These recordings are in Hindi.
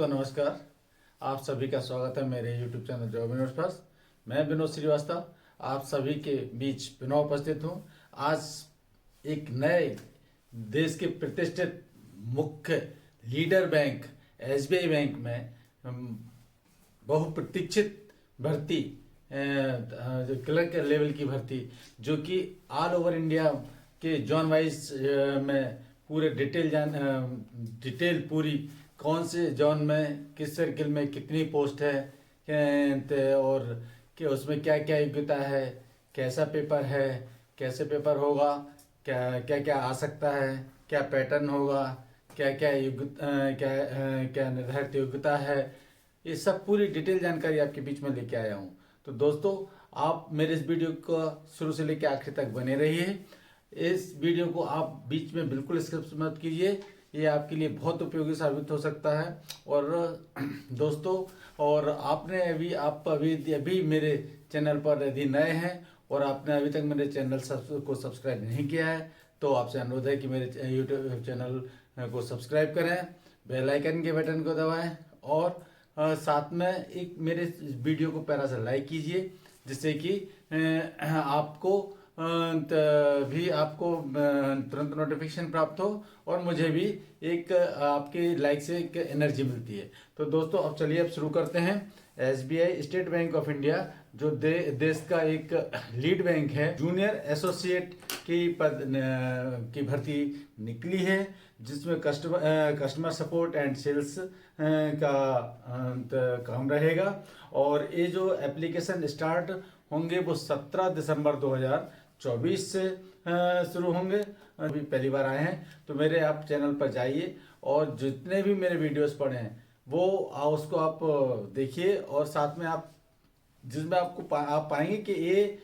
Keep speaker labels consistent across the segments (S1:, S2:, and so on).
S1: दोस्तों नमस्कार। आप सभी का स्वागत है मेरे YouTube चैनल जॉब इन्वेस्ट पर। मैं विनोद श्रीवास्तव आप सभी के बीच पुनः उपस्थित हूँ। आज एक नए देश के प्रतिष्ठित मुख्य लीडर बैंक SBI बैंक में बहुप्रतीक्षित भर्ती जो क्लर्क लेवल की भर्ती जो कि ऑल ओवर इंडिया के जोन वाइज में पूरे डिटेल पूरी कौन से जोन में किस सर्किल में कितनी पोस्ट है और कि उसमें क्या क्या योग्यता है, कैसा पेपर है, कैसे पेपर होगा, क्या क्या क्या आ सकता है, क्या पैटर्न होगा, क्या क्या क्या निर्धारित योग्यता है, ये सब पूरी डिटेल जानकारी आपके बीच में लेके आया हूँ। तो दोस्तों आप मेरे इस वीडियो को शुरू से लेकर आखिर तक बने रहिए। इस वीडियो को आप बीच में बिल्कुल स्किप मत कीजिए, ये आपके लिए बहुत उपयोगी साबित हो सकता है। और दोस्तों और आपने अभी मेरे चैनल पर यदि नए हैं और आपने अभी तक मेरे चैनल को सब्सक्राइब नहीं किया है तो आपसे अनुरोध है कि मेरे यूट्यूब चैनल को सब्सक्राइब करें, बेल आइकन के बटन को दबाएं और साथ में एक मेरे वीडियो को प्यारा सा लाइक कीजिए जिससे कि आपको भी आपको तुरंत नोटिफिकेशन प्राप्त हो और मुझे भी एक आपके लाइक से एक एनर्जी मिलती है। तो दोस्तों अब चलिए अब शुरू करते हैं। SBI state bank of India जो देश का एक लीड बैंक है, जूनियर एसोसिएट की भर्ती निकली है जिसमें कस्टमर सपोर्ट एंड सेल्स का काम रहेगा। और ये जो एप्लीकेशन स्टार्ट होंगे वो 17 दिसंबर 2024 से शुरू होंगे। अभी पहली बार आए हैं तो मेरे आप चैनल पर जाइए और जितने भी मेरे वीडियोस पड़े हैं वो उसको आप देखिए और साथ में आप जिसमें आप पाएंगे कि ये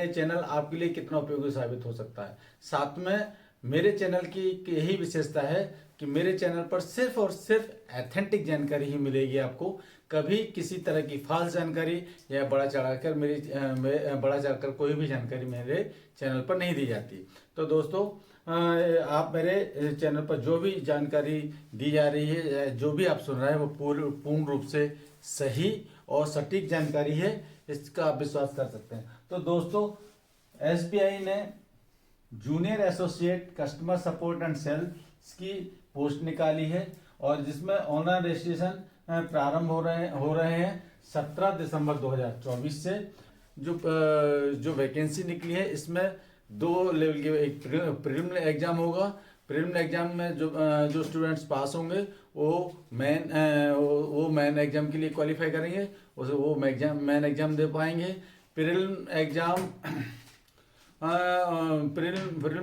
S1: चैनल आपके लिए कितना उपयोगी साबित हो सकता है। साथ में मेरे चैनल की यही विशेषता है कि मेरे चैनल पर सिर्फ और सिर्फ ऑथेंटिक जानकारी ही मिलेगी आपको। कभी किसी तरह की फाल्स जानकारी या बड़ा चढ़ाकर कोई भी जानकारी मेरे चैनल पर नहीं दी जाती। तो दोस्तों आप मेरे चैनल पर जो भी जानकारी दी जा रही है, जो भी आप सुन रहे हैं वो पूर्ण रूप से सही और सटीक जानकारी है, इसका आप विश्वास कर सकते हैं। तो दोस्तों SBI ने junior associate customer support and sales की पोस्ट निकाली है और जिसमें ऑनलाइन रजिस्ट्रेशन प्रारंभ हो रहे हैं 17 दिसंबर 2024 से। जो वैकेंसी निकली है इसमें 2 लेवल के एक प्रीलिमिनरी एग्जाम होगा। प्रीलिमिनरी एग्जाम में जो स्टूडेंट्स पास होंगे वो मेन एग्जाम के लिए क्वालिफाई करेंगे, वो मेन एग्जाम दे पाएंगे। प्रीलिमिनरी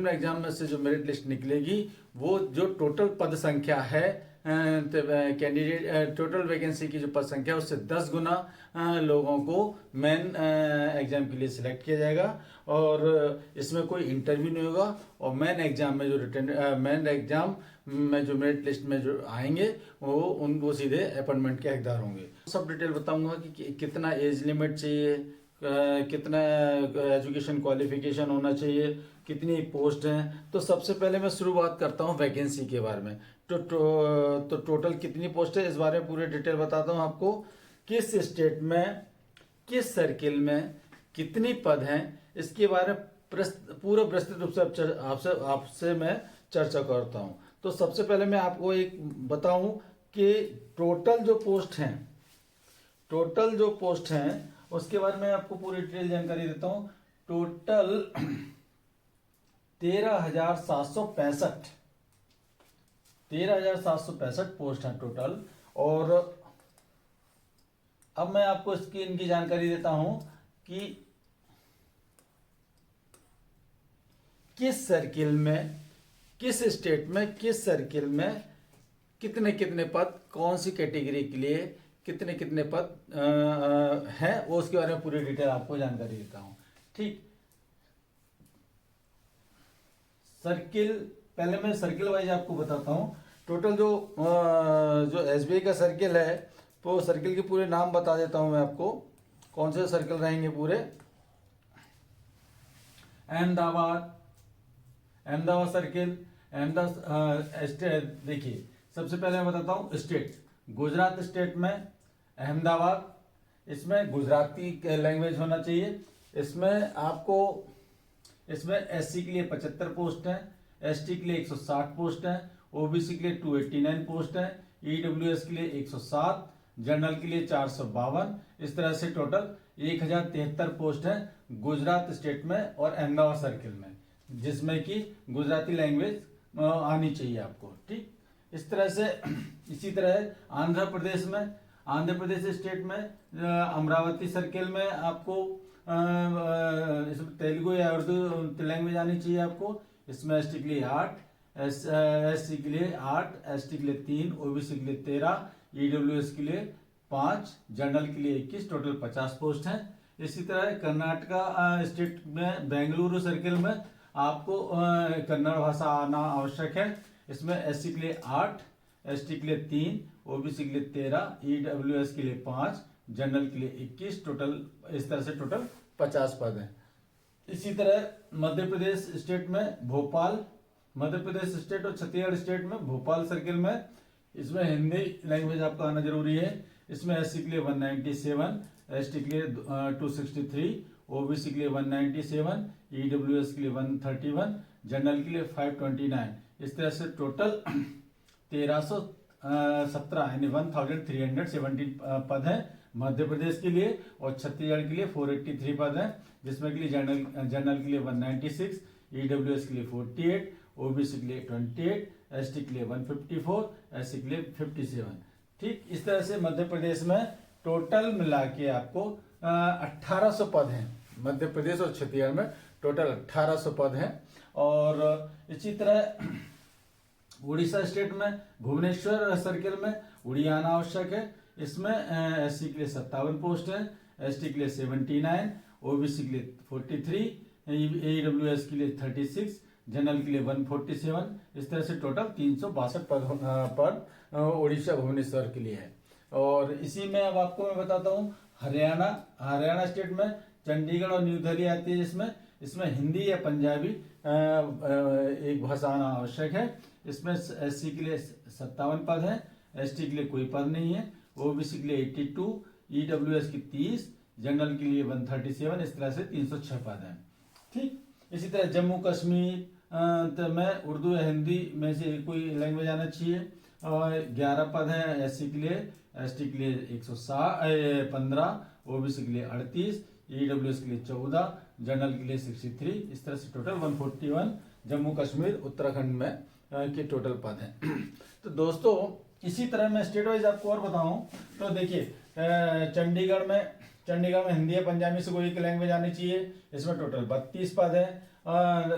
S1: एग्जाम में से जो मेरिट लिस्ट निकलेगी वो जो टोटल पद संख्या है कैंडिडेट टोटल वैकेंसी की जो पद संख्या है उससे 10 गुना लोगों को मेन एग्जाम के लिए सिलेक्ट किया जाएगा और इसमें कोई इंटरव्यू नहीं होगा। और मेन एग्जाम में जो मेरिट लिस्ट में जो आएंगे वो सीधे अपॉइंटमेंट के हकदार होंगे। सब डिटेल बताऊंगा कि कितना एज लिमिट चाहिए, कितना एजुकेशन क्वालिफिकेशन होना चाहिए, कितनी पोस्ट हैं। तो सबसे पहले मैं शुरुआत करता हूँ वैकेंसी के बारे में। तो टोटल कितनी पोस्ट है इस बारे में पूरी डिटेल बताता हूँ आपको। किस स्टेट में किस सर्किल में कितनी पद हैं इसके बारे में पूरा विस्तृत रूप से आपसे मैं चर्चा करता हूँ। तो सबसे पहले मैं आपको एक बताऊं कि टोटल जो पोस्ट हैं उसके बारे में आपको पूरी डिटेल जानकारी देता हूं। टोटल 13,765 पोस्ट हैं टोटल। और अब मैं आपको इनकी जानकारी देता हूं कि किस सर्किल में किस स्टेट में किस सर्किल में कितने पद कौन सी कैटेगरी के लिए कितने पद हैं वो उसके बारे में पूरी डिटेल आपको जानकारी देता हूं। ठीक, पहले मैं सर्किल वाइज आपको बताता हूं। टोटल जो SBI का सर्किल है वो सर्किल के पूरे नाम बता देता हूं मैं आपको कौन से सर्किल रहेंगे पूरे। अहमदाबाद सर्किल, देखिए सबसे पहले मैं बताता हूँ स्टेट। गुजरात स्टेट में अहमदाबाद, इसमें गुजराती लैंग्वेज होना चाहिए। इसमें आपको इसमें एससी के लिए 75 पोस्ट हैं, एसटी के लिए 160 पोस्ट हैं, ओबीसी के लिए 289 पोस्ट हैं, ईडब्ल्यूएस के लिए 107, जनरल के लिए 452। इस तरह से टोटल 1073 पोस्ट हैं गुजरात स्टेट में और अहमदाबाद सर्किल में, जिसमें कि गुजराती लैंग्वेज आनी चाहिए आपको। ठीक, इस तरह से इसी तरह आंध्र प्रदेश में, आंध्र प्रदेश स्टेट में अमरावती सर्किल में आपको इसमें तेलुगु या उर्दू लैंग्वेज आनी चाहिए आपको। इसमें एसटी के लिए 8, एससी के लिए 8, एसटी के लिए 3, ओबीसी के लिए 13, ईडब्ल्यूएस के लिए 5, जनरल के लिए 21, टोटल 50 पोस्ट हैं। इसी तरह कर्नाटका स्टेट में बेंगलुरु सर्किल में आपको कन्नड़ भाषा आना आवश्यक है। इसमें एससी के लिए 8, एसटी के लिए 3, ओबीसी के लिए 13, ईडब्ल्यूएस के लिए 5, जनरल के लिए 21, टोटल इस तरह से टोटल 50 पद हैं। इसी तरह मध्य प्रदेश स्टेट में भोपाल, मध्य प्रदेश स्टेट और छत्तीसगढ़ स्टेट में भोपाल सर्किल में इसमें हिंदी लैंग्वेज आपको आना जरूरी है। इसमें एससी के लिए 197, एसटी के लिए 263, ओबीसी के लिए 197, ईडब्ल्यूएस के लिए 131, जनरल के लिए 529। इस तरह से टोटल 1317 यानी 1317 पद हैं मध्य प्रदेश के लिए, और छत्तीसगढ़ के लिए 483 पद हैं, जिसमें के लिए जनरल के लिए 196, ईडब्ल्यूएस के लिए 48, ओबीसी के लिए 28, एसटी के लिए 154, एससी के लिए 57। ठीक, इस तरह से मध्य प्रदेश में टोटल मिला के आपको 1800 पद हैं। मध्य प्रदेश और छत्तीसगढ़ में टोटल 1800 पद हैं। और इसी तरह उड़ीसा स्टेट में भुवनेश्वर सर्किल में उड़िया आना आवश्यक है। इसमें एससी के लिए 57 पोस्ट है, एसटी के लिए 79, ओबीसी के लिए 43, ईडब्ल्यूएस के लिए 36, जनरल के लिए 147। इस तरह से टोटल 362 पद उड़ीसा भुवनेश्वर के लिए है। और इसी में अब आपको मैं बताता हूँ हरियाणा स्टेट में चंडीगढ़ और न्यू दिल्ली आती है। इसमें हिंदी या पंजाबी एक भाषा आना आवश्यक है। इसमें एससी के लिए 57 पद हैं, एसटी के लिए कोई पद नहीं है, ओबीसी के लिए 82, ईडब्ल्यूएस की 30, जनरल के लिए 137। इस तरह से 306 पद हैं। ठीक, इसी तरह जम्मू कश्मीर में उर्दू या हिंदी में से कोई लैंग्वेज आना चाहिए। और 11 पद हैं एससी के लिए, एसटी के लिए 115, ओबीसी के लिए 38, ईडब्ल्यूएस के लिए 14, जनरल के लिए 63। इस तरह से टोटल 141 जम्मू कश्मीर उत्तराखंड में के टोटल पद हैं। तो दोस्तों इसी तरह मैं स्टेट वाइज आपको और बताऊं तो देखिए, चंडीगढ़ में हिंदी या पंजाबी से कोई एक लैंग्वेज आनी चाहिए। इसमें टोटल 32 पद हैं।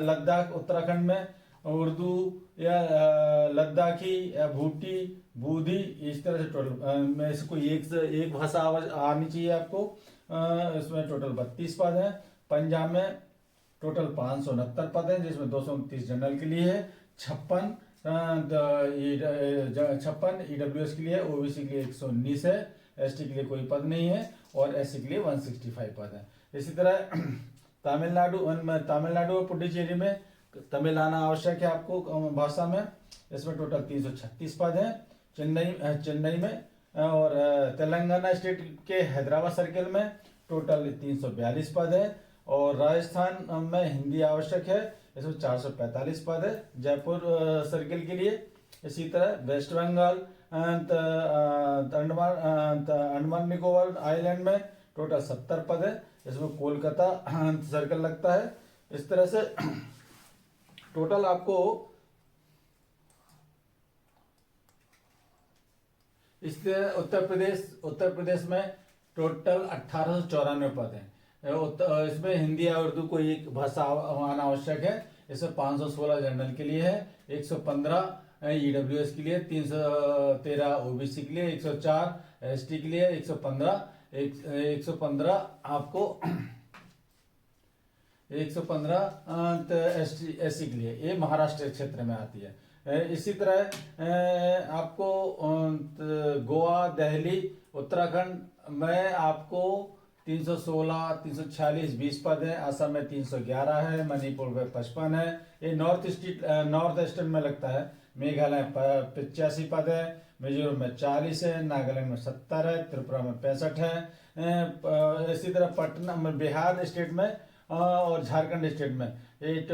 S1: लद्दाख उत्तराखंड में उर्दू या लद्दाखी या भूटी बूधी, इस तरह से टोटल में से कोई एक भाषा आनी चाहिए आपको। इसमें टोटल 32 पद हैं। पंजाब में टोटल 569 पद हैं, जिसमें 229 जनरल के लिए है, 56 ईडब्ल्यूएस के लिए, ओबीसी के लिए 119 है, एसटी के लिए कोई पद नहीं है, और एससी के लिए 165 पद है। इसी तरह तमिलनाडु और पुडुचेरी में तमिल आना आवश्यक है आपको भाषा में। इसमें टोटल 336 पद हैं चेन्नई में। और तेलंगाना स्टेट के हैदराबाद सर्किल में टोटल 342 पद है। और राजस्थान में हिंदी आवश्यक है, इसमें 445 पद है जयपुर सर्किल के लिए। इसी तरह वेस्ट बंगाल अंडमान निकोबार आइलैंड में टोटल 70 पद है, इसमें कोलकाता सर्कल लगता है। इस तरह से टोटल आपको इस उत्तर प्रदेश में टोटल 1894 पद हैं। इसमें हिंदी या उर्दू को एक भाषा आना आवश्यक है। इसमें 516 जनरल के लिए है, 115 ईडब्ल्यूएस के लिए, 313 ओबीसी के लिए, 104 एसटी के लिए, 115 आपको 115 एससी के लिए। ये महाराष्ट्र क्षेत्र में आती है। इसी तरह आपको गोवा, दिल्ली, उत्तराखंड में आपको 316, 346, 20 पद है। असम में 311 है, मणिपुर में 55 है। ये नॉर्थ ईस्टर्न में लगता है। मेघालय 85 पद है, मिजोरम में 40 है, नागालैंड में 70 है, त्रिपुरा में 65 है। इसी तरह पटना में, बिहार स्टेट में और झारखंड स्टेट में एक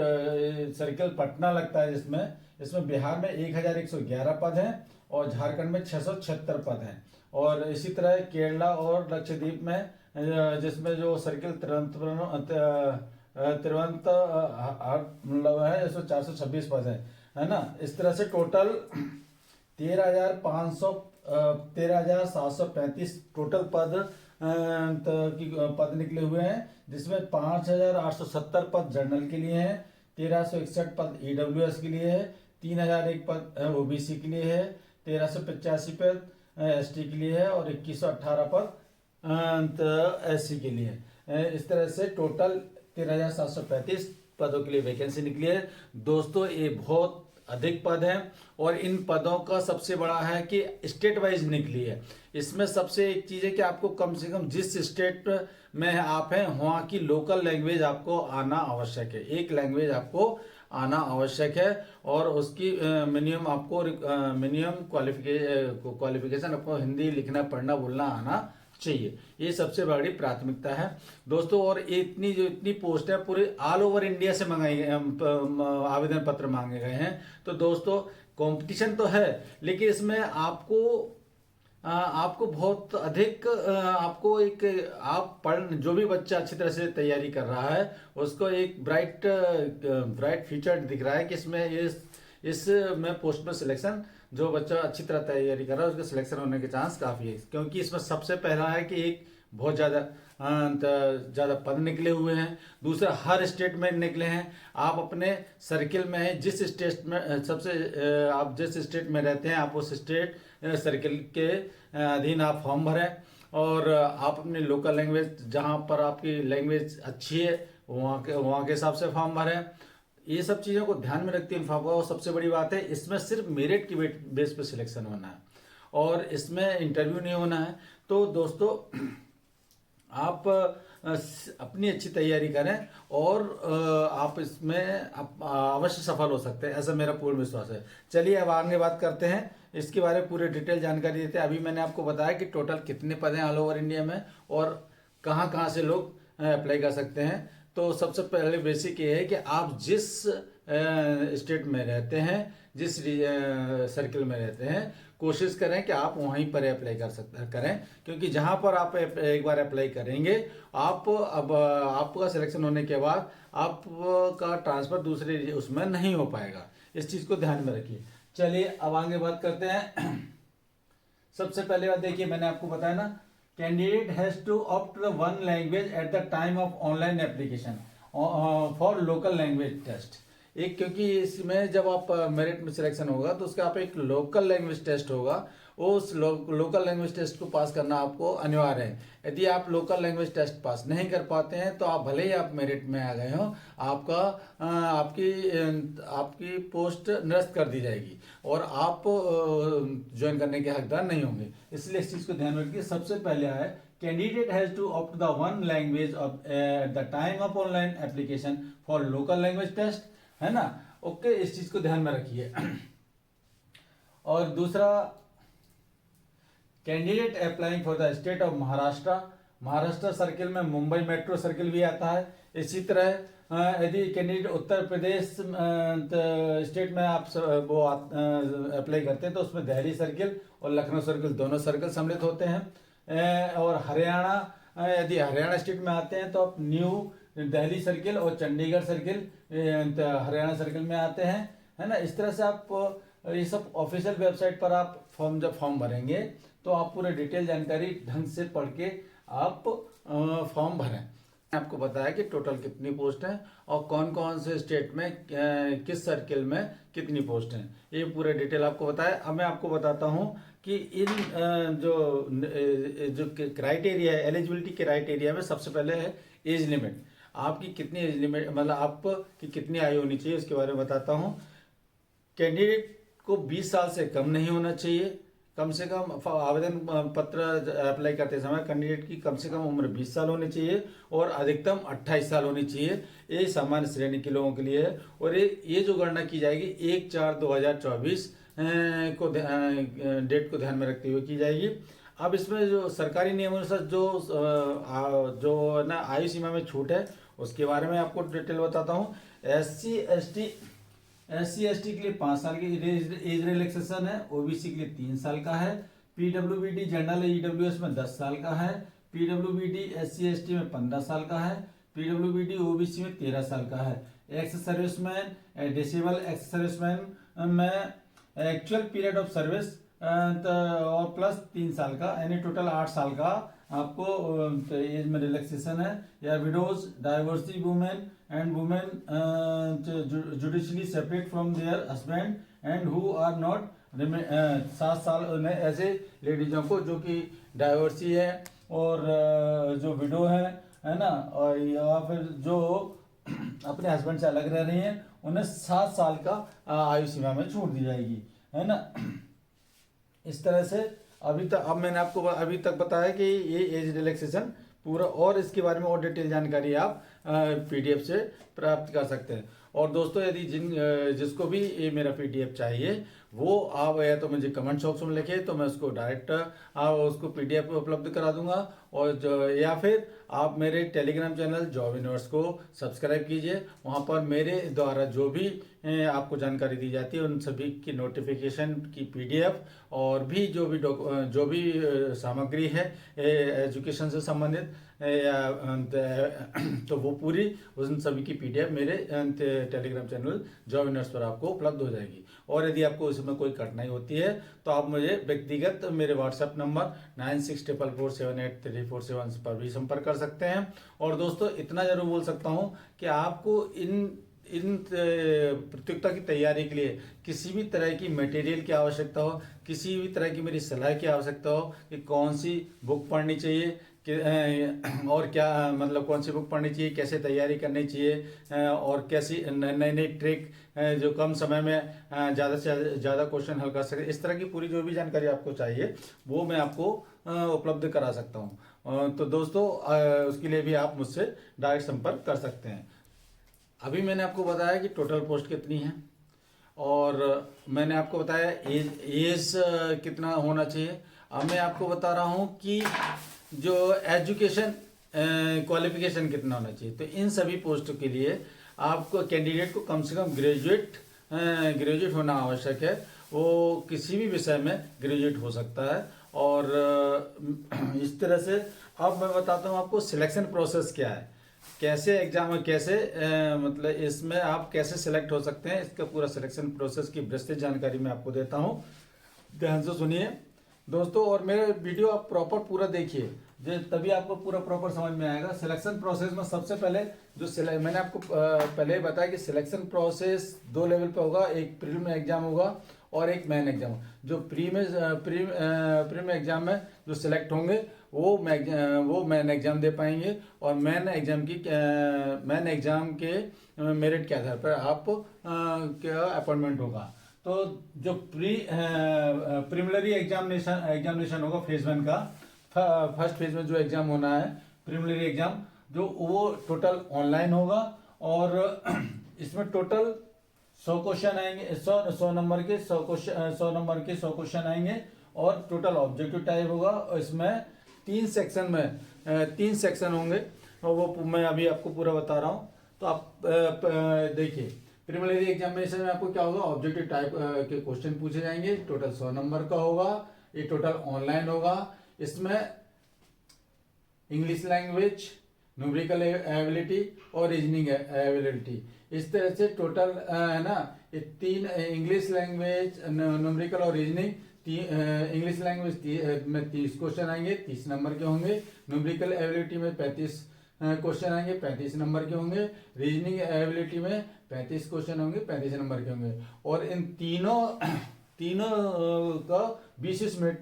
S1: सर्किल पटना लगता है, जिसमें इसमें बिहार में 1111 पद हैं और झारखंड में 676 पद हैं। और इसी तरह केरला और लक्षद्वीप में जिसमें जो सर्किल मतलब है, इसमें 426 पद है ना। इस तरह से टोटल 13,735 टोटल पद निकले हुए हैं, जिसमें 5,870 पद जनरल के लिए हैं, 1361 पद ईडब्ल्यूएस के लिए है, 3,001 पद ओबीसी के लिए है, 1385 पद एसटी के लिए है और 2118 पद एससी के लिए है। इस तरह से टोटल 13,735 पदों के लिए वैकेंसी निकली है। दोस्तों ये बहुत अधिक पद हैं और इन पदों का सबसे बड़ा है कि स्टेट वाइज निकली है। इसमें सबसे एक चीज़ है कि आपको कम से कम जिस स्टेट में आप हैं वहाँ की लोकल लैंग्वेज आपको आना आवश्यक है। एक लैंग्वेज आपको आना आवश्यक है और उसकी मिनिमम आपको मिनिमम क्वालिफिकेशन आपको हिंदी लिखना पढ़ना बोलना आना चाहिए। ये सबसे बड़ी प्राथमिकता है दोस्तों। और इतनी पोस्ट है पूरे ऑल ओवर इंडिया से मंगाई आवेदन पत्र मांगे गए हैं। तो दोस्तों कंपटीशन तो है, लेकिन इसमें आपको बहुत अधिक आपको एक आप जो भी बच्चा अच्छी तरह से तैयारी कर रहा है उसको एक ब्राइट फ्यूचर दिख रहा है कि इसमें इसमें पोस्ट में सिलेक्शन, जो बच्चा अच्छी तरह तैयारी कर रहा है उसका सिलेक्शन होने के चांस काफ़ी है। क्योंकि इसमें सबसे पहला है कि एक बहुत ज़्यादा पद निकले हुए हैं। दूसरा हर स्टेट में निकले हैं। आप अपने सर्किल में हैं, जिस स्टेट में आप जिस स्टेट में रहते हैं आप उस स्टेट सर्किल के अधीन आप फॉर्म भरें और आप अपनी लोकल लैंग्वेज, जहाँ पर आपकी लैंग्वेज अच्छी है वहाँ के हिसाब से फॉर्म भरें। ये सब चीज़ों को ध्यान में रखते हैं और सबसे बड़ी बात है इसमें सिर्फ मेरिट की बेस पे सिलेक्शन होना है और इसमें इंटरव्यू नहीं होना है। तो दोस्तों आप अपनी अच्छी तैयारी करें और आप इसमें अवश्य सफल हो सकते हैं, ऐसा मेरा पूर्ण विश्वास है। चलिए अब आगे बात करते हैं, इसके बारे में पूरी डिटेल जानकारी देते हैं। अभी मैंने आपको बताया कि टोटल कितने पद हैं ऑल ओवर इंडिया में और कहाँ कहाँ से लोग अप्लाई कर सकते हैं। तो सबसे पहले बेसिक ये है कि आप जिस स्टेट में रहते हैं, जिस सर्किल में रहते हैं, कोशिश करें कि आप वहीं पर अप्लाई करें, क्योंकि जहां पर आप एक बार अप्लाई करेंगे आपका सिलेक्शन होने के बाद आपका ट्रांसफर दूसरे उसमें नहीं हो पाएगा। इस चीज़ को ध्यान में रखिए। चलिए अब आगे बात करते हैं। सबसे पहले बात देखिए, मैंने आपको बताया ना, candidate has to opt the one language at the time of online application for local language test. एक, क्योंकि इसमें जब आप मेरिट में सिलेक्शन होगा तो उसका आप एक लोकल लैंग्वेज टेस्ट होगा, उस लोकल लैंग्वेज टेस्ट को पास करना आपको अनिवार्य है। यदि आप लोकल लैंग्वेज टेस्ट पास नहीं कर पाते हैं तो आप भले ही आप मेरिट में आ गए हो, आपकी पोस्ट निरस्त कर दी जाएगी और आप ज्वाइन करने के हकदार नहीं होंगे। इसलिए इस चीज़ को ध्यान में रखिए। सबसे पहले है candidate has to opt the one language at the time of online application for local language test, है ना। ओके, इस चीज को ध्यान में रखिए। और दूसरा, candidate applying for the state of Maharashtra circle में मुंबई मेट्रो सर्किल भी आता है। इसी तरह यदि कैंडिडेट उत्तर प्रदेश स्टेट में आप वो अप्लाई करते हैं तो उसमें दिल्ली सर्किल और लखनऊ सर्किल दोनों सर्किल सम्मिलित होते हैं। और हरियाणा, यदि हरियाणा स्टेट में आते हैं तो आप न्यू दिल्ली सर्किल और चंडीगढ़ सर्किल हरियाणा सर्किल में आते हैं, है ना। इस तरह से आप ये सब ऑफिशियल वेबसाइट पर आप जब फॉर्म भरेंगे तो आप पूरे डिटेल जानकारी ढंग से पढ़ के आप फॉर्म भरें। आपको बताया कि टोटल कितनी पोस्ट हैं और कौन कौन से स्टेट में किस सर्किल में कितनी पोस्ट हैं, ये पूरे डिटेल आपको बताया। अब मैं आपको बताता हूँ कि इन जो क्राइटेरिया है, एलिजिबिलिटी क्राइटेरिया में सबसे पहले है एज लिमिट। आपकी कितनी एज लिमिट, मतलब आपकी कितनी आयु होनी चाहिए, इसके बारे में बताता हूँ। कैंडिडेट को 20 साल से कम नहीं होना चाहिए। कम से कम आवेदन पत्र अप्लाई करते समय कैंडिडेट की कम से कम उम्र 20 साल होनी चाहिए और अधिकतम 28 साल होनी चाहिए। ये सामान्य श्रेणी के लोगों के लिए है और ये जो गणना की जाएगी 1/4/2024 डेट को ध्यान में रखते हुए की जाएगी। अब इसमें जो सरकारी नियमानुसार जो ना आयु सीमा में छूट है उसके बारे में आपको डिटेल बताता हूँ। एस सी एस टी के लिए 5 साल की एज रिलैक्सेशन है। ओबीसी के लिए 3 साल का है। पीडब्ल्यूबीडी जनरल ईडब्ल्यूएस में 10 साल का है। पीडब्ल्यूबीडी SC/ST में 15 साल का है। पीडब्ल्यूबीडी ओबीसी में 13 साल का है। Ex serviceman disable ex serviceman में एक्चुअल पीरियड ऑफ सर्विस और प्लस 3 साल का, यानी टोटल 8 साल का आपको एज में रिलैक्सेशन है। या widows, divorcee women and women judicially separate from their husband and who are not 7 साल ऐसे लेडीजों को जो कि डाइवर्सी है और जो विडो है ना, और या फिर जो अपने हस्बैंड से अलग रह रही हैं, उन्हें 7 साल का आयु सीमा में छूट दी जाएगी, है ना। इस तरह से अब मैंने आपको अभी तक बताया कि ये एज रिलैक्सेशन पूरा, और इसके बारे में और डिटेल जानकारी आप PDF से प्राप्त कर सकते हैं। और दोस्तों यदि जिसको भी ये मेरा PDF चाहिए वो आप या तो मुझे कमेंट बॉक्स में लिखे तो मैं उसको डायरेक्ट उसको PDF उपलब्ध करा दूंगा, और या फिर आप मेरे टेलीग्राम चैनल जॉब यूनिवर्स को सब्सक्राइब कीजिए। वहाँ पर मेरे द्वारा जो भी आपको जानकारी दी जाती है उन सभी की नोटिफिकेशन की PDF और भी जो भी सामग्री है एजुकेशन से संबंधित तो वो पूरी उन सभी की PDF मेरे टेलीग्राम चैनल जॉब यूनिवर्स पर आपको उपलब्ध हो जाएगी। और यदि आपको इसमें कोई कठिनाई होती है तो आप मुझे व्यक्तिगत मेरे व्हाट्सएप नंबर 9644783447 पर भी संपर्क कर सकते हैं। और दोस्तों इतना जरूर बोल सकता हूँ कि आपको इन प्रतियोगिता की तैयारी के लिए किसी भी तरह की मटेरियल की आवश्यकता हो, किसी भी तरह की मेरी सलाह की आवश्यकता हो कि कौन सी बुक पढ़नी चाहिए और क्या मतलब कौन सी बुक पढ़नी चाहिए, कैसे तैयारी करनी चाहिए और कैसी नई नई ट्रिक जो कम समय में ज़्यादा से ज़्यादा क्वेश्चन हल कर सके, इस तरह की पूरी जो भी जानकारी आपको चाहिए वो मैं आपको उपलब्ध करा सकता हूँ। तो दोस्तों उसके लिए भी आप मुझसे डायरेक्ट संपर्क कर सकते हैं। अभी मैंने आपको बताया कि टोटल पोस्ट कितनी है और मैंने आपको बताया एज कितना होना चाहिए। अब मैं आपको बता रहा हूँ कि जो एजुकेशन क्वालिफिकेशन कितना होना चाहिए। तो इन सभी पोस्टों के लिए आपको कैंडिडेट को कम से कम ग्रेजुएट होना आवश्यक है। वो किसी भी विषय में ग्रेजुएट हो सकता है। और इस तरह से अब मैं बताता हूँ आपको सिलेक्शन प्रोसेस क्या है, कैसे एग्जाम मतलब इसमें आप कैसे सिलेक्ट हो सकते हैं, इसका पूरा सिलेक्शन प्रोसेस की विस्तृत जानकारी मैं आपको देता हूँ। ध्यान से सुनिए दोस्तों और मेरे वीडियो आप प्रॉपर पूरा देखिए, तभी आपको पूरा प्रॉपर समझ में आएगा। सिलेक्शन प्रोसेस में सबसे पहले मैंने आपको पहले ही बताया कि सिलेक्शन प्रोसेस 2 लेवल पे होगा, एक प्रीलिम एग्जाम होगा और एक मेन एग्जाम। जो प्रीलिम एग्जाम में जो सिलेक्ट होंगे वो मेन एग्जाम दे पाएंगे और मेन एग्जाम के मेरिट के आधार पर आप क्या अपॉइंटमेंट होगा। तो जो प्रीलिमिनरी एग्जामिनेशन होगा फेज 1 का, फर्स्ट फेज में जो एग्जाम होना है प्रीलिमिनरी एग्जाम, जो वो टोटल ऑनलाइन होगा और इसमें टोटल 100 क्वेश्चन आएंगे, 100 नंबर के 100 क्वेश्चन आएंगे और टोटल ऑब्जेक्टिव टाइप होगा। और इसमें 3 सेक्शन होंगे और वो मैं अभी आपको पूरा बता रहा हूँ। तो आप देखिए प्रीलिमिनरी एग्जामिनेशन में आपको क्या होगा, ऑब्जेक्टिव टाइप के क्वेश्चन पूछे जाएंगे, टोटल 100 नंबर का होगा, ये टोटल ऑनलाइन होगा। इसमें इंग्लिश लैंग्वेज, न्यूमेरिकल एबिलिटी और रीजनिंग एबिलिटी, इस तरह से टोटल है ना ये 3 इंग्लिश लैंग्वेज, न्यूमेरिकल और रीजनिंग। इंग्लिश लैंग्वेज में 30 क्वेश्चन आएंगे, 30 नंबर के होंगे। न्यूमेरिकल एबिलिटी में 35 क्वेश्चन आएंगे, 35 नंबर के होंगे। रीजनिंग एबिलिटी में 35 क्वेश्चन होंगे, 35 नंबर के होंगे। और इन तीनों का 20 मिनट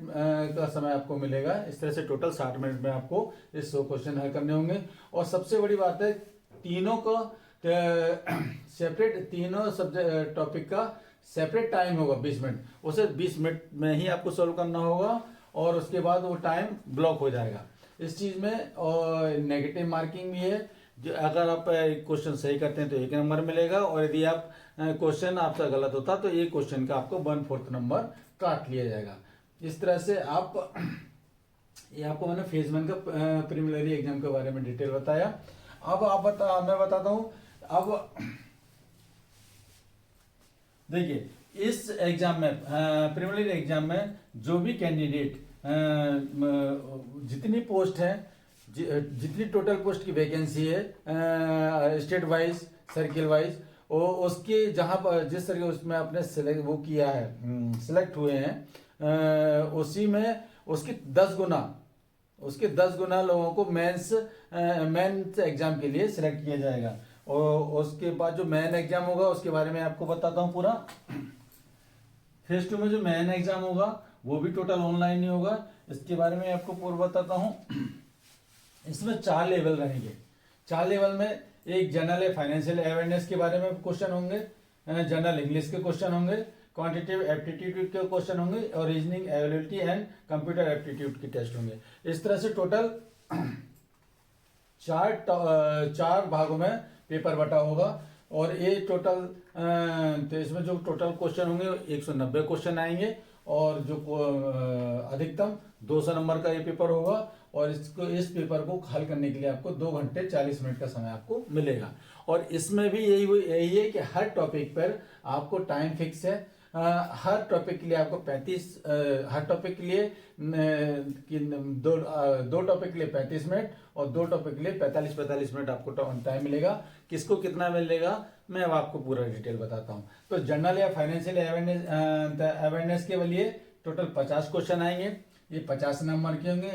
S1: का समय आपको मिलेगा। इस तरह से टोटल 60 मिनट में आपको इस 100 क्वेश्चन हल करने होंगे। और सबसे बड़ी बात है तीनों को सेपरेट, तीनों सब्जेक्ट टॉपिक का सेपरेट टाइम होगा 20 मिनट, उसे 20 मिनट में ही आपको सॉल्व करना होगा और उसके बाद वो टाइम ब्लॉक हो जाएगा। इस चीज़ में और नेगेटिव मार्किंग भी है, जो अगर आप क्वेश्चन सही करते हैं तो 1 नंबर मिलेगा, और यदि आप क्वेश्चन आपका गलत होता तो एक क्वेश्चन का आपको 1/4 नंबर काट लिया जाएगा। इस तरह से आप ये आपको मैंने फेज 1 का प्रिलिमिनरी एग्जाम के बारे में डिटेल बताया। अब मैं बताता हूँ। अब देखिए, इस एग्जाम में प्रिलिमिनरी एग्जाम में जो भी कैंडिडेट जितनी पोस्ट है, जितनी टोटल पोस्ट की वैकेंसी है स्टेट वाइज सर्किल वाइज, उसके जहाँ पर जिस तरह उसमें आपने सिलेक्ट हुए हैं उसी में उसके 10 गुना लोगों को मेंस एग्जाम के लिए सिलेक्ट किया जाएगा। और उसके बाद जो मेन एग्जाम होगा उसके बारे में आपको बताता हूँ पूरा। फेज 2 में जो मेन एग्जाम होगा वो भी टोटल ऑनलाइन ही होगा, इसके बारे में आपको पूर्व बताता हूँ। इसमें 4 लेवल रहेंगे। 4 लेवल में एक जनरल फाइनेंशियल अवेयरनेस के बारे में क्वेश्चन होंगे, जनरल इंग्लिश के क्वेश्चन होंगे, क्वांटिटेटिव एप्टीट्यूड के क्वेश्चन होंगे, और reasoning ability and computer aptitude के टेस्ट होंगे। इस तरह से टोटल 4 भागों में पेपर बटा होगा। और ये टोटल तो इसमें जो टोटल क्वेश्चन होंगे 190 क्वेश्चन आएंगे, और जो अधिकतम 200 नंबर का ये पेपर होगा। और इस पेपर को हल करने के लिए आपको 2 घंटे 40 मिनट का समय आपको मिलेगा। और इसमें भी यही है कि हर टॉपिक पर आपको टाइम फिक्स है। हर टॉपिक के लिए आपको 35 हर टॉपिक के लिए दो टॉपिक के लिए 35 मिनट, और 2 टॉपिक के लिए 45 मिनट आपको टाइम मिलेगा। किसको कितना मिलेगा मैं अब आपको पूरा डिटेल बताता हूँ। तो जनरल या फाइनेंशियल अवेयरनेस के लिए टोटल 50 क्वेश्चन आएंगे। ये 50 नंबर के होंगे।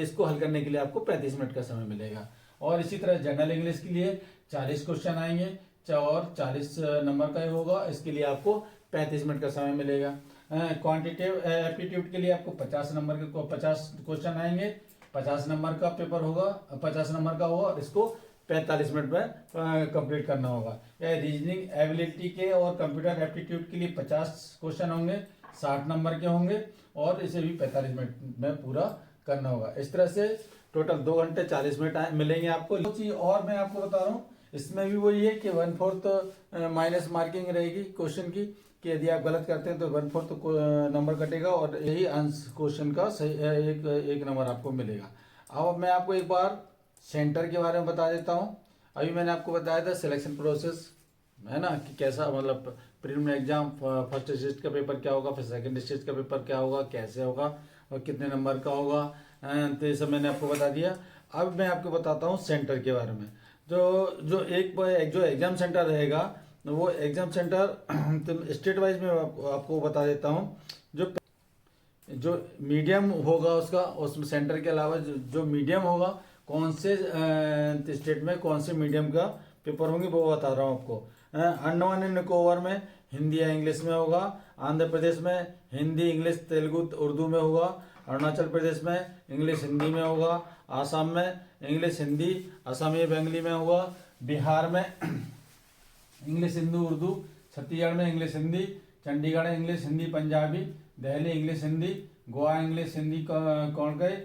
S1: इसको हल करने के लिए आपको 35 मिनट का समय मिलेगा। और इसी तरह जनरल इंग्लिश के लिए 40 क्वेश्चन आएंगे, और 40 नंबर का ही होगा। इसके लिए आपको 35 मिनट का समय मिलेगा। क्वांटिटेटिव एप्टीट्यूड के लिए आपको 50 नंबर के 50 क्वेश्चन आएंगे, 50 नंबर का पेपर होगा, 50 नंबर का होगा, और इसको 45 मिनट में कंप्लीट करना होगा। या रीजनिंग एबिलिटी के और कंप्यूटर एप्टीट्यूड के लिए 50 क्वेश्चन होंगे, 60 नंबर के होंगे, और इसे भी 45 मिनट में पूरा करना होगा। इस तरह से टोटल 2 घंटे 40 मिनट मिलेंगे आपको। और मैं आपको बता रहा हूँ, इसमें भी वही है कि 1/4 माइनस मार्किंग रहेगी क्वेश्चन की, कि यदि आप गलत करते हैं तो 1/4 नंबर कटेगा, और यही आंसर क्वेश्चन का सही एक नंबर आपको मिलेगा। अब मैं आपको एक बार सेंटर के बारे में बता देता हूँ। अभी मैंने आपको बताया था सिलेक्शन प्रोसेस, है ना, कि कैसा मतलब प्रीलिमिनरी एग्जाम फर्स्ट स्टेज का पेपर क्या होगा, फिर सेकंड स्टेज का पेपर क्या होगा, कैसे होगा, और कितने नंबर का होगा। तो ये सब मैंने आपको बता दिया। अब मैं आपको बताता हूँ सेंटर के बारे में। जो एग्जाम सेंटर रहेगा, वो एग्जाम सेंटर स्टेट वाइज में आपको बता देता हूँ। जो मीडियम होगा उसका, उस सेंटर के अलावा जो मीडियम होगा, कौन से स्टेट में कौन से मीडियम का पेपर होंगे वो बता रहा हूँ आपको। अंडमान एंड निकोबार में हिंदी या इंग्लिश में होगा, आंध्र प्रदेश में हिंदी इंग्लिश तेलुगु उर्दू में होगा, अरुणाचल प्रदेश में इंग्लिश हिंदी में होगा, आसाम में इंग्लिश हिंदी असमी बंगाली में होगा, बिहार में इंग्लिश हिंदी उर्दू, छत्तीसगढ़ में इंग्लिश हिंदी, चंडीगढ़ में English Hindi Punjabi, Delhi English Hindi, Goa English Hindi Konkani,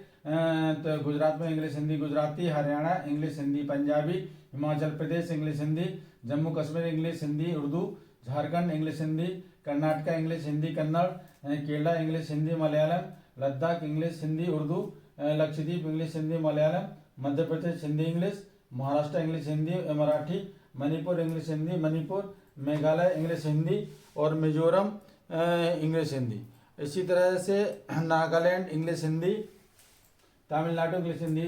S1: तो गुजरात में English Hindi Gujarati, Haryana English Hindi Punjabi, Himachal Pradesh English Hindi, Jammu Kashmir English Hindi Urdu, Jharkhand English Hindi, Karnataka English Hindi Kannada, Kerala English Hindi Malayalam, Ladakh English Hindi Urdu, Lakshadweep English Hindi Malayalam, Madhya Pradesh Hindi English, Maharashtra English Hindi Marathi, Manipur English Hindi Manipur, Meghalaya English Hindi, और मिजोरम इंग्लिश हिंदी। इसी तरह से Nagaland English Hindi, Tamil Nadu English Hindi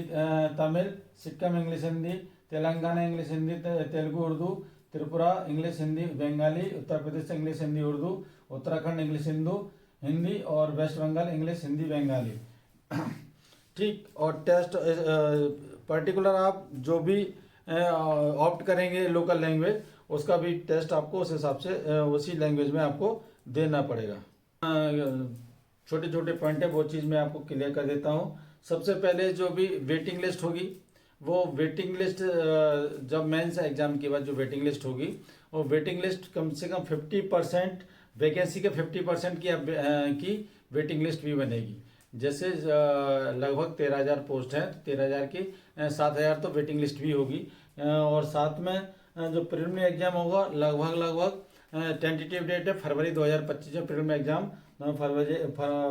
S1: Tamil, Sikkim English Hindi, Telangana English Hindi Telugu Urdu, Tripura English Hindi Bengali, Uttar Pradesh English Hindi Urdu, Uttarakhand English Hindi, और वेस्ट बंगाल इंग्लिश हिंदी बंगाली। ठीक। और टेस्ट पर्टिकुलर आप जो भी ऑप्ट करेंगे लोकल लैंग्वेज, उसका भी टेस्ट आपको उस हिसाब से उसी लैंग्वेज में आपको देना पड़ेगा। छोटे छोटे पॉइंट है वो चीज़ मैं आपको क्लियर कर देता हूँ। सबसे पहले जो भी वेटिंग लिस्ट होगी, वो वेटिंग लिस्ट जब मेंस एग्जाम के बाद जो वेटिंग लिस्ट होगी, वो वेटिंग लिस्ट कम से कम 50% वैकेंसी के 50% की वेटिंग लिस्ट भी बनेगी। जैसे लगभग 13,000 पोस्ट हैं, तो 13,000 की 7,000 तो वेटिंग लिस्ट भी होगी, और साथ में जो प्रीलिमिनरी एग्जाम होगा लगभग टेंटेटिव डेट है फरवरी 2025 में प्रीलिमिनरी एग्जाम,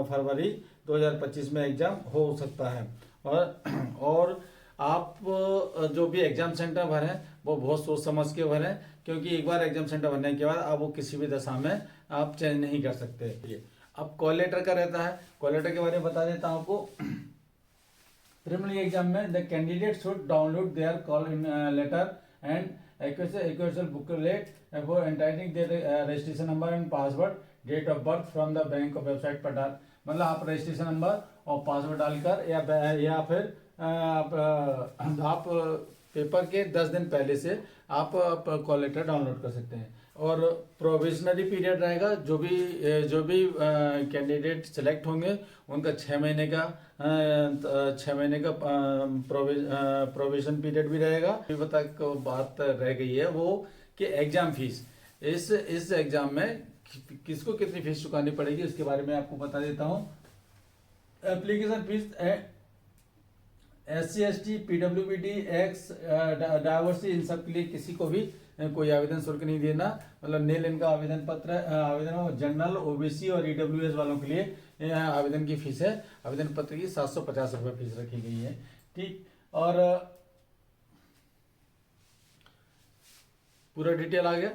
S1: फरवरी 2025 में एग्जाम हो सकता है। और आप जो भी एग्जाम सेंटर भरें वो बहुत सोच समझ के भरें, क्योंकि एक बार एग्जाम सेंटर भरने के बाद आप वो किसी भी दशा में आप चेंज नहीं कर सकते। अब कॉल लेटर का रहता है, कॉल लेटर के बारे में बता देता हूँ आपको। प्रीलिमिनरी एग्जाम में the candidate should download their call letter and एक्वेशल booklet for entering their registration number and password, date of birth from the bank of website पर डाल, मतलब आप रजिस्ट्रेशन नंबर और पासवर्ड डालकर या फिर आप पेपर के 10 दिन पहले से आप कॉल लेटर डाउनलोड कर सकते हैं। और प्रोविजनरी पीरियड रहेगा, जो भी कैंडिडेट सेलेक्ट होंगे उनका 6 महीने का 6 महीने का प्रोविजन पीरियड भी रहेगा। अभी बता को बात रह गई है वो कि एग्जाम फीस, इस एग्जाम में किसको कितनी फीस चुकानी पड़ेगी इसके बारे में आपको बता देता हूँ। Application fees SC ST PWD ex diversity, इन सब के लिए किसी को भी कोई आवेदन शुल्क नहीं देना, मतलब नील इनका आवेदन पत्र आवेदन जनरल OBC और EWS वालों के लिए आवेदन की फीस है, आवेदन पत्र की 750 रुपये फीस रखी गई है। ठीक, और पूरा डिटेल आ गया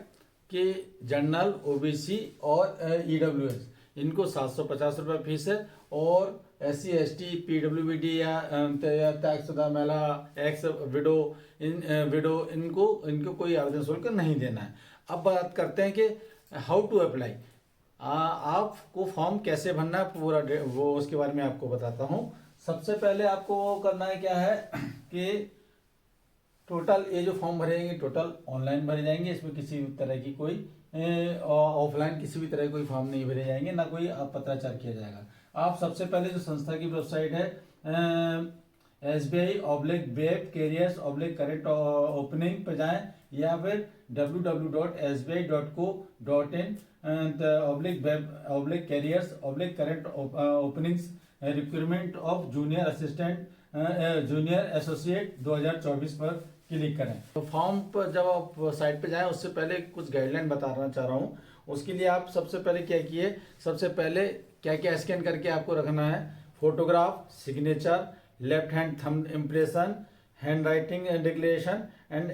S1: कि जनरल OBC और EWS इनको 750 रुपये फीस है, और SC ST PWD या तैयारशुदा महिला एक्स विडो इनको कोई आवेदन शुल्क नहीं देना है। अब बात करते हैं कि हाउ टू अप्लाई, आपको फॉर्म कैसे भरना है पूरा वो उसके बारे में आपको बताता हूँ। सबसे पहले आपको करना है क्या है कि टोटल ये जो फॉर्म भरे जाएंगे टोटल ऑनलाइन भरे जाएंगे, इसमें किसी भी तरह की कोई ऑफलाइन किसी भी तरह कोई फॉर्म नहीं भरे जाएंगे, ना कोई पत्राचार किया जाएगा। आप सबसे पहले जो संस्था की वेबसाइट है SBI/वेब कैरियर्स करेंट ओपनिंग पे जाएं, या फिर www.sbi.co.in/web carriers current openings recruitment of junior associate 2024 पर क्लिक करें। तो फॉर्म पर जब आप साइट पे जाएं उससे पहले कुछ गाइडलाइन बताना चाह रहा हूँ। उसके लिए आप सबसे पहले क्या किए, सबसे पहले क्या क्या स्कैन करके आपको रखना है, photograph, signature, left hand thumb impression, hand writing declaration and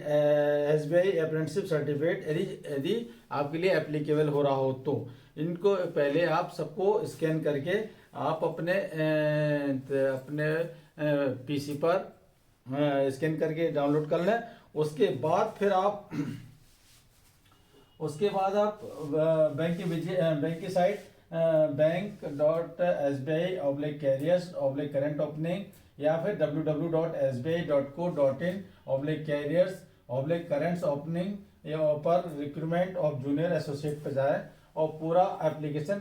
S1: SBI apprenticeship certificate यदि आपके लिए एप्लीकेबल हो रहा हो तो इनको पहले आप सबको स्कैन करके आप अपने PC पर स्कैन करके डाउनलोड कर लें। उसके बाद फिर आप बैंक की साइट bank.sbi/careers/current opening या फिर www.sbi.co.in/careers/current opening पर रिक्रूटमेंट ऑफ जूनियर एसोसिएट पर जाए और पूरा एप्लीकेशन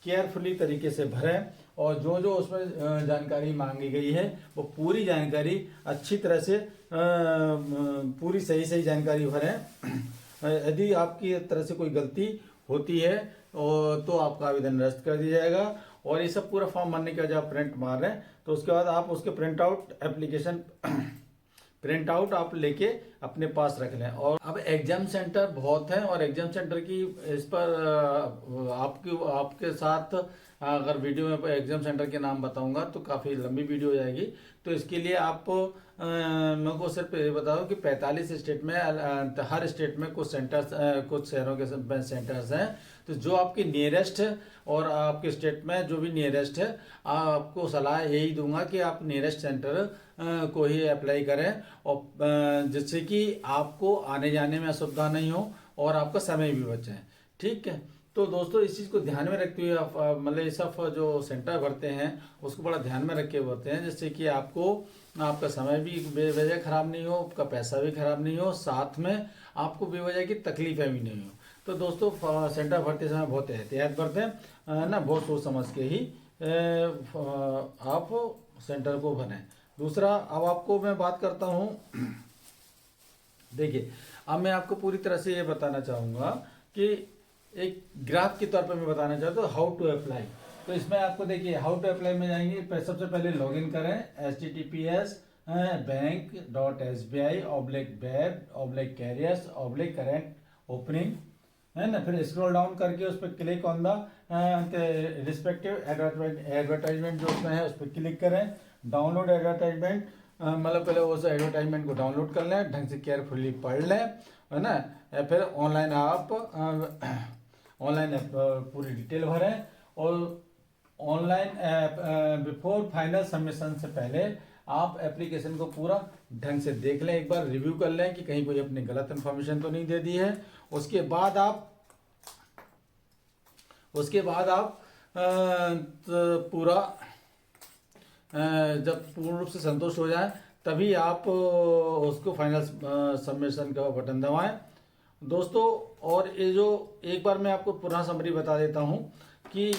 S1: केयरफुली तरीके से भरें, और जो उसमें जानकारी मांगी गई है वो पूरी जानकारी अच्छी तरह से पूरी सही जानकारी भरें। यदि आपकी तरह से कोई गलती होती है तो आपका आवेदन रद्द कर दिया जाएगा। और ये सब पूरा फॉर्म भरने के बाद जब प्रिंट मार रहे हैं तो उसके बाद आप उसके प्रिंट आउट आप लेके अपने पास रख लें। और अब एग्जाम सेंटर बहुत हैं, और एग्जाम सेंटर की इस पर आपके साथ अगर वीडियो में एग्जाम सेंटर के नाम बताऊंगा तो काफ़ी लंबी वीडियो हो जाएगी। तो इसके लिए आपको मेरे को सिर्फ ये बताओ कि 45 स्टेट में हर स्टेट में कुछ शहरों के सेंटर्स हैं, तो जो आपके नियरेस्ट है और आपके स्टेट में जो भी नियरेस्ट है आपको सलाह यही दूंगा कि आप नियरेस्ट सेंटर को ही अप्लाई करें, और जिससे कि आपको आने जाने में असुविधा नहीं हो और आपका समय भी बचे। ठीक है, तो दोस्तों इस चीज़ को ध्यान में रखते हुए आप मतलब ये सब जो सेंटर भरते हैं उसको बड़ा ध्यान में रख के भरते हैं, जिससे कि आपका समय भी बेवजह खराब नहीं हो, आपका पैसा भी खराब नहीं हो, साथ में आपको बेवजह की तकलीफें भी नहीं हो। तो दोस्तों सेंटर भरते समय बहुत एहतियात बरतें ना, बहुत सोच समझ के ही आप सेंटर को भरें। दूसरा, अब आपको मैं बात करता हूँ, देखिए अब मैं आपको पूरी तरह से ये बताना चाहूँगा कि एक ग्राफ के तौर पर मैं बताना चाहता हूँ हाउ टू अप्लाई। तो इसमें आपको देखिए हाउ टू अप्लाई में जाएंगे, सबसे पहले लॉगिन करें https://bank.sbi/web/careers/current opening, है ना। फिर स्क्रॉल डाउन करके उस पर click on the respective advertisement जो उसमें है उस पर क्लिक करें। डाउनलोड एडवर्टाइजमेंट, मतलब पहले उस एडवर्टाइजमेंट को डाउनलोड कर लें, ढंग से केयरफुली पढ़ लें, है ना। फिर ऑनलाइन पूरी डिटेल भरें और ऑनलाइन बिफोर फाइनल सबमिशन से पहले आप एप्लीकेशन को पूरा ढंग से देख लें, एक बार रिव्यू कर लें कि कहीं कोई अपनी गलत इन्फॉर्मेशन तो नहीं दे दी है। उसके बाद आप पूरा जब पूर्ण रूप से संतुष्ट हो जाए तभी आप उसको फाइनल सबमिशन का बटन दबाएं दोस्तों। और ये जो एक बार मैं आपको पुनः समरी बता देता हूं कि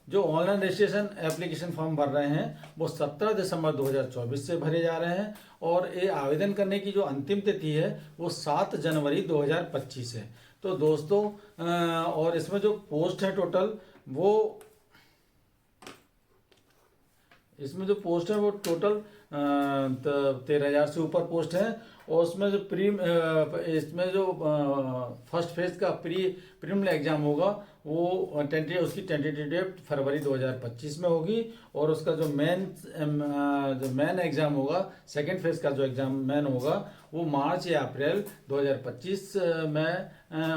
S1: जो ऑनलाइन रजिस्ट्रेशन एप्लीकेशन फॉर्म भर रहे हैं वो 17 दिसंबर 2024 से भरे जा रहे हैं और ये आवेदन करने की जो अंतिम तिथि है वो 7 जनवरी 2025 है। तो दोस्तों और इसमें जो पोस्ट है टोटल वो 13,000 से ऊपर पोस्ट है। और उसमें जो इसमें जो फर्स्ट फेज का प्रीलिमिनरी एग्जाम होगा वो उसकी टेंटेटिव डेट फरवरी 2025 में होगी और उसका जो मेन एग्जाम होगा, सेकेंड फेज का जो एग्जाम मेन होगा वो मार्च या अप्रैल 2025 में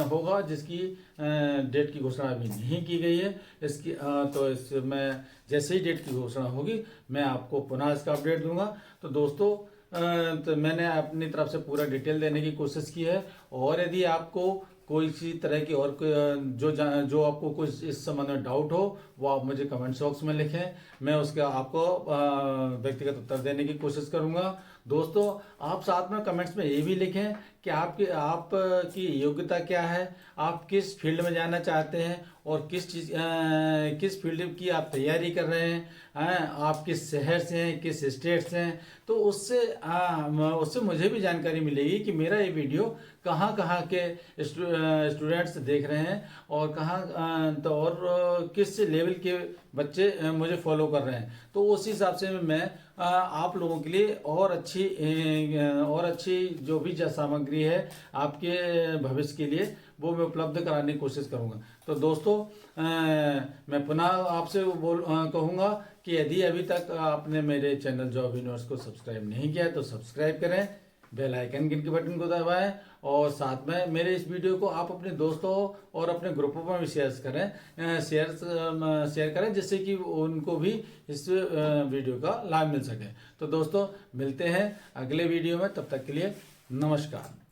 S1: होगा, जिसकी डेट की घोषणा अभी नहीं की गई है। तो इसमें जैसे ही डेट की घोषणा होगी मैं आपको पुनः इसका अपडेट दूंगा। तो दोस्तों तो मैंने अपनी तरफ से पूरा डिटेल देने की कोशिश की है और यदि आपको कोई सी तरह की और जो आपको कुछ इस संबंध में डाउट हो वो आप मुझे कमेंट बॉक्स में लिखें, मैं उसका आपको व्यक्तिगत उत्तर देने की कोशिश करूंगा। दोस्तों आप साथ में कमेंट्स में ये भी लिखें कि आपकी योग्यता क्या है, आप किस फील्ड में जाना चाहते हैं और किस फील्ड की आप तैयारी कर रहे हैं, आप किस शहर से हैं, किस स्टेट से हैं। तो उससे मुझे भी जानकारी मिलेगी कि मेरा ये वीडियो कहाँ के स्टूडेंट्स देख रहे हैं और और किस लेवल के बच्चे मुझे फॉलो कर रहे हैं। तो उस हिसाब से मैं आप लोगों के लिए और अच्छी जो भी सामग्री है आपके भविष्य के लिए वो मैं उपलब्ध कराने की कोशिश करूंगा। तो दोस्तों मैं पुनः आपसे कहूँगा कि यदि अभी तक आपने मेरे चैनल जॉब यूनिवर्स को सब्सक्राइब नहीं किया है तो सब्सक्राइब करें, बेल आइकन के बटन को दबाएं और साथ में मेरे इस वीडियो को आप अपने दोस्तों और अपने ग्रुपों में भी शेयर करें जिससे कि उनको भी इस वीडियो का लाभ मिल सके। तो दोस्तों मिलते हैं अगले वीडियो में, तब तक के लिए नमस्कार।